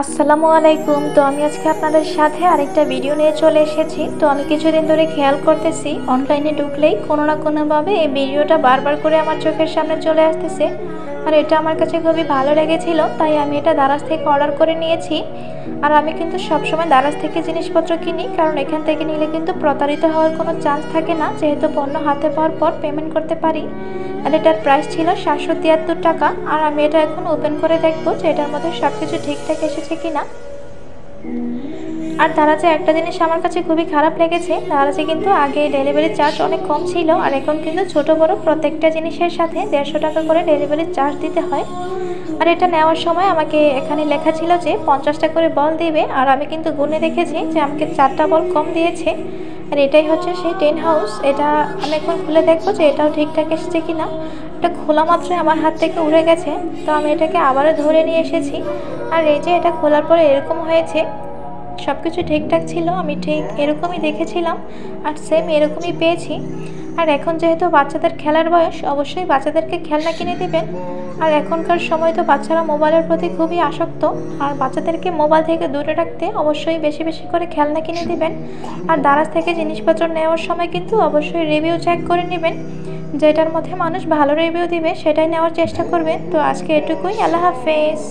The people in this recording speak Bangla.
আসসালামু আলাইকুম। তো আমি আজকে আপনাদের সাথে আরেকটা ভিডিও নিয়ে চলে এসেছি। তো আমি কিছুদিন ধরে খেয়াল করতেছি অনলাইনে ঢুকলেই কোনো না কোনোভাবে এই ভিডিওটা বারবার করে আমার চোখের সামনে চলে আসতেছে। আর এটা আমার কাছে খুবই ভালো লেগেছিল, তাই আমি এটা দারাজ থেকে অর্ডার করে নিয়েছি। আর আমি কিন্তু সবসময় দারাজ থেকে জিনিসপত্র কিনি, কারণ এখান থেকে নিলে কিন্তু প্রতারিত হওয়ার কোনো চান্স থাকে না, যেহেতু পণ্য হাতে পাওয়ার পর পেমেন্ট করতে পারি। আর এটার প্রাইস ছিল 773 টাকা। আর আমি এটা এখন ওপেন করে দেখবো যে এটার মধ্যে সব কিছু ঠিকঠাক এসেছে কিনা। আর দারাজে একটা জিনিস আমার কাছে খুবই খারাপ লেগেছে, দারাজে কিন্তু আগে ডেলিভারি চার্জ অনেক কম ছিল, আর এখন কিন্তু ছোট বড় প্রত্যেকটা জিনিসের সাথে 150 টাকা করে ডেলিভারি চার্জ দিতে হয়। আর এটা নেওয়ার সময় আমাকে এখানে লেখা ছিল যে 50টা করে বল দিবে, আর আমি কিন্তু গুনে দেখেছি যে আমাকে 4টা বল কম দিয়েছে। আর এটাই হচ্ছে সেই টেন হাউস। এটা আমি এখন খুলে দেখবো যে এটাও ঠিকঠাক এসেছে কিনা। এটা খোলা মাত্রই আমার হাত থেকে উড়ে গেছে, তো আমি এটাকে আবারও ধরে নিয়ে এসেছি। আর এই যে এটা খোলার পরে এরকম হয়েছে। সব কিছু ঠিকঠাক ছিল, আমি ঠিক এরকমই দেখেছিলাম আর সেম এরকমই পেয়েছি। আর এখন যেহেতু বাচ্চাদের খেলার বয়স, অবশ্যই বাচ্চাদেরকে খেলনা কিনে দেবেন। আর এখনকার সময় তো বাচ্চারা মোবাইলের প্রতি খুবই আসক্ত, আর বাচ্চাদেরকে মোবাইল থেকে দূরে রাখতে অবশ্যই বেশি বেশি করে খেলনা কিনে দেবেন। আর দারাজ থেকে জিনিসপত্র নেওয়ার সময় কিন্তু অবশ্যই রিভিউ চেক করে নেবেন, যেটার মধ্যে মানুষ ভালো রিভিউ দিবে সেটাই নেওয়ার চেষ্টা করবেন। তো আজকে এটুকুই, আল্লাহ হাফেজ।